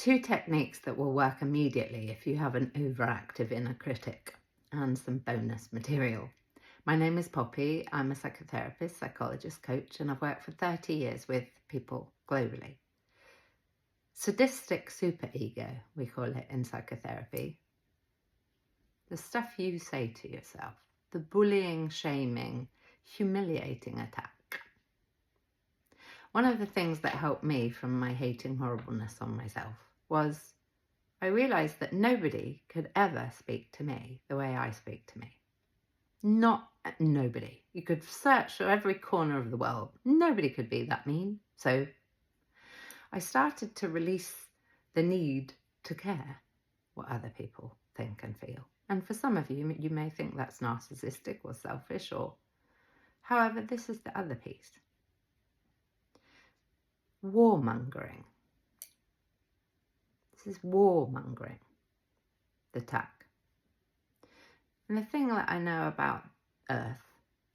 2 techniques that will work immediately if you have an overactive inner critic, and some bonus material. My name is Poppy. I'm a psychotherapist, psychologist, coach, and I've worked for 30 years with people globally. Sadistic superego, we call it in psychotherapy. The stuff you say to yourself, the bullying, shaming, humiliating attack. One of the things that helped me from my hating horribleness on myself was I realised that nobody could ever speak to me the way I speak to me. Not nobody. You could search every corner of the world. Nobody could be that mean. So I started to release the need to care what other people think and feel. And for some of you, you may think that's narcissistic or selfish, or however, this is the other piece. Warmongering. This is warmongering, the attack. And the thing that I know about Earth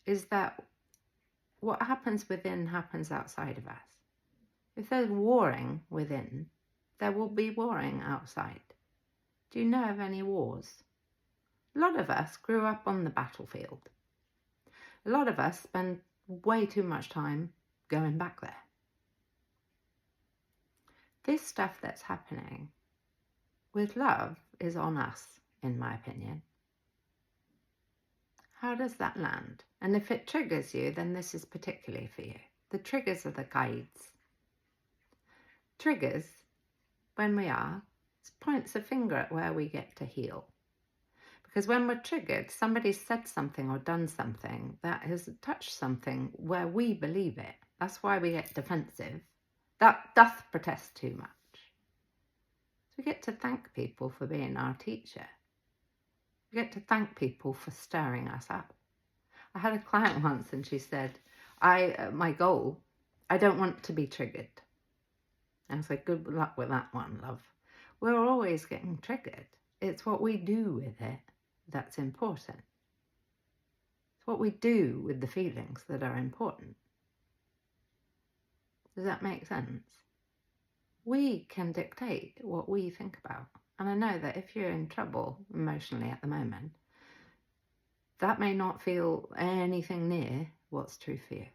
is that what happens within happens outside of us. If there's warring within, there will be warring outside. Do you know of any wars? A lot of us grew up on the battlefield. A lot of us spend way too much time going back there. This stuff that's happening with love is on us, in my opinion. How does that land? And if it triggers you, then this is particularly for you. The triggers are the guides. Triggers, when we are, points a finger at where we get to heal. Because when we're triggered, somebody's said something or done something that has touched something where we believe it. That's why we get defensive. That doth protest too much. So we get to thank people for being our teacher. We get to thank people for stirring us up. I had a client once and she said, my goal, I don't want to be triggered. And I said, good luck with that one, love. We're always getting triggered. It's what we do with it that's important. It's what we do with the feelings that are important. Does that make sense? We can dictate what we think about. And I know that if you're in trouble emotionally at the moment, that may not feel anything near what's true for you.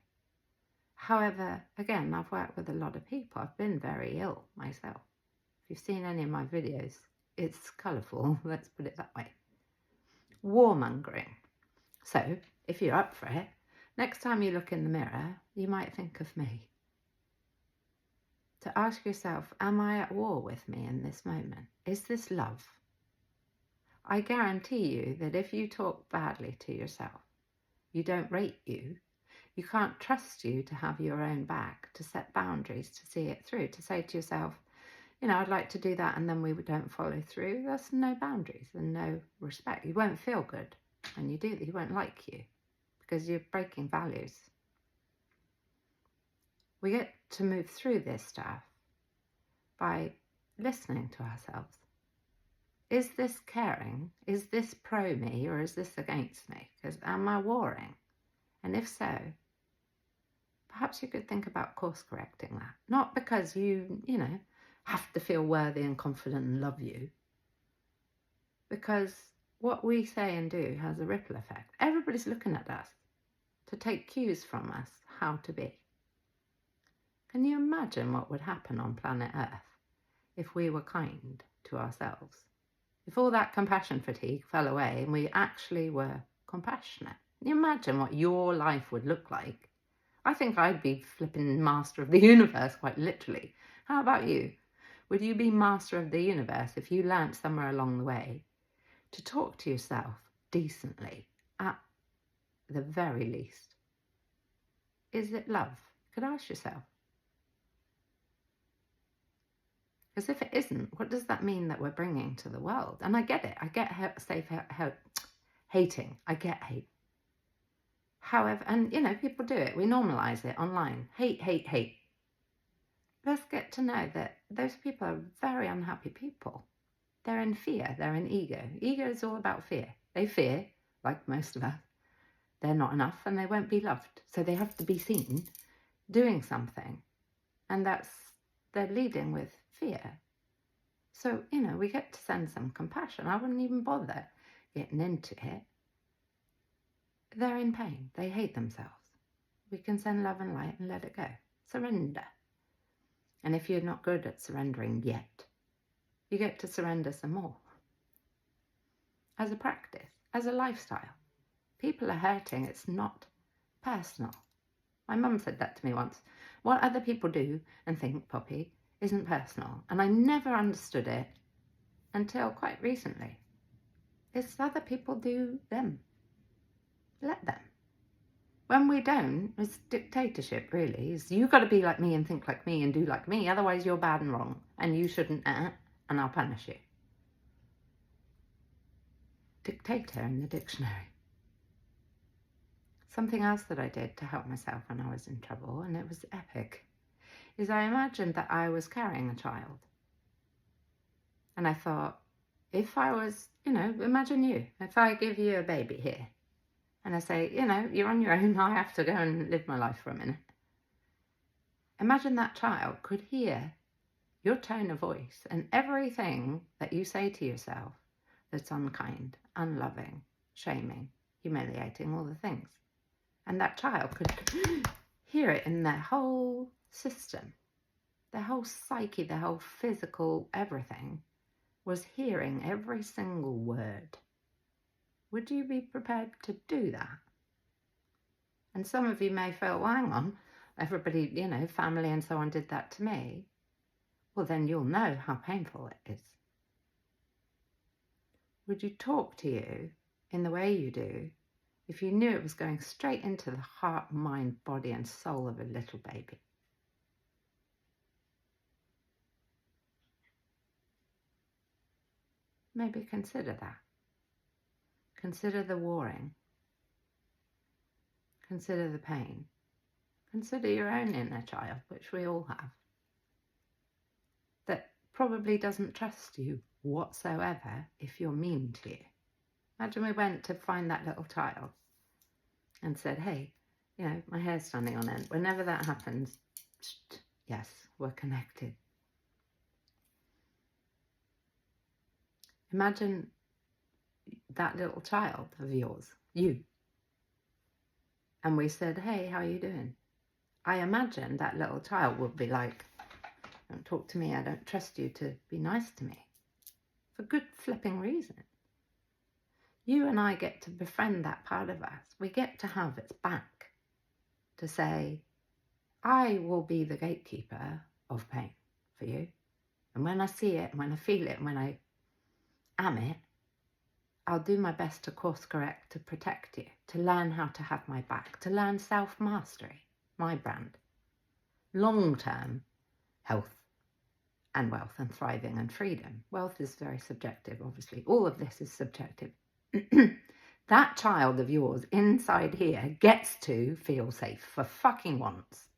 However, again, I've worked with a lot of people. I've been very ill myself. If you've seen any of my videos, it's colourful, let's put it that way. Warmongering. So, if you're up for it, next time you look in the mirror, you might think of me. To ask yourself, am I at war with me in this moment? Is this love? I guarantee you that if you talk badly to yourself, you don't rate you, you can't trust you to have your own back, to set boundaries, to see it through, to say to yourself, you know, I'd like to do that and then we don't follow through. That's no boundaries and no respect. You won't feel good when you do that. You won't like you because you're breaking values. We get to move through this stuff by listening to ourselves. Is this caring? Is this pro me or is this against me? Because am I warring? And if so, perhaps you could think about course correcting that. Not because you know, have to feel worthy and confident and love you. Because what we say and do has a ripple effect. Everybody's looking at us to take cues from us how to be. Can you imagine what would happen on planet Earth if we were kind to ourselves? If all that compassion fatigue fell away and we actually were compassionate? Can you imagine what your life would look like? I think I'd be flipping master of the universe, quite literally. How about you? Would you be master of the universe if you learnt somewhere along the way to talk to yourself decently, at the very least? Is it love? You could ask yourself. Because if it isn't, what does that mean that we're bringing to the world? And I get it. I get hating. I get hate. However, and you know, people do it. We normalise it online. Hate, hate, hate. Let's get to know that those people are very unhappy people. They're in fear. They're in ego. Ego is all about fear. They fear, like most of us, they're not enough and they won't be loved. So they have to be seen doing something. And they're leading with fear. So, you know, we get to send some compassion. I wouldn't even bother getting into it. They're in pain. They hate themselves. We can send love and light and let it go. Surrender. And if you're not good at surrendering yet, you get to surrender some more. As a practice, as a lifestyle. People are hurting. It's not personal. My mum said that to me once. What other people do and think, Poppy, isn't personal. And I never understood it until quite recently. It's other people do them. Let them. When we don't, it's dictatorship, really. It's, you've got to be like me and think like me and do like me. Otherwise, you're bad and wrong. And you shouldn't, and I'll punish you. Dictator in the dictionary. Something else that I did to help myself when I was in trouble, and it was epic, is I imagined that I was carrying a child. And I thought, if I was, you know, imagine you, if I give you a baby here, and I say, you know, you're on your own, I have to go and live my life for a minute. Imagine that child could hear your tone of voice and everything that you say to yourself that's unkind, unloving, shaming, humiliating, all the things. And that child could hear it in their whole system, their whole psyche, their whole physical everything was hearing every single word. Would you be prepared to do that? And some of you may feel, well, hang on, everybody, you know, family and so on did that to me. Well, then you'll know how painful it is. Would you talk to you in the way you do if you knew it was going straight into the heart, mind, body and soul of a little baby? Maybe consider that. Consider the warring. Consider the pain. Consider your own inner child, which we all have, that probably doesn't trust you whatsoever if you're mean to you. Imagine we went to find that little child and said, hey, you know, my hair's standing on end. Whenever that happens, yes, we're connected. Imagine that little child of yours, you. And we said, hey, how are you doing? I imagine that little child would be like, don't talk to me, I don't trust you to be nice to me. For good flipping reason. You and I get to befriend that part of us. We get to have its back to say, I will be the gatekeeper of pain for you. And when I see it, when I feel it, when I am it, I'll do my best to course correct, to protect you, to learn how to have my back, to learn self-mastery, my brand. Long-term health and wealth and thriving and freedom. Wealth is very subjective, obviously. All of this is subjective. That child of yours inside here gets to feel safe for fucking once.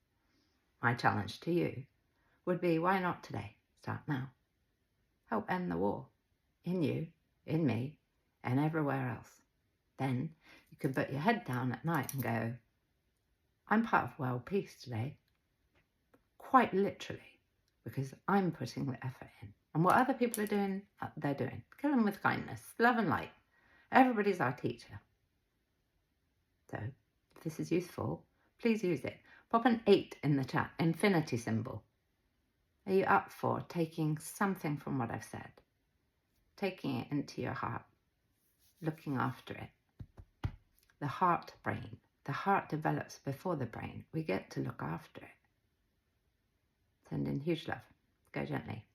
My challenge to you would be, why not today? Start now. Help end the war. In you, in me, and everywhere else. Then you can put your head down at night and go, I'm part of world peace today. Quite literally, because I'm putting the effort in. And what other people are doing, they're doing. Kill them with kindness, love and light. Everybody's our teacher. So, if this is useful, please use it. Pop an 8 in the chat, infinity symbol. Are you up for taking something from what I've said? Taking it into your heart, looking after it. The heart brain. The heart develops before the brain. We get to look after it. Send in huge love. Go gently.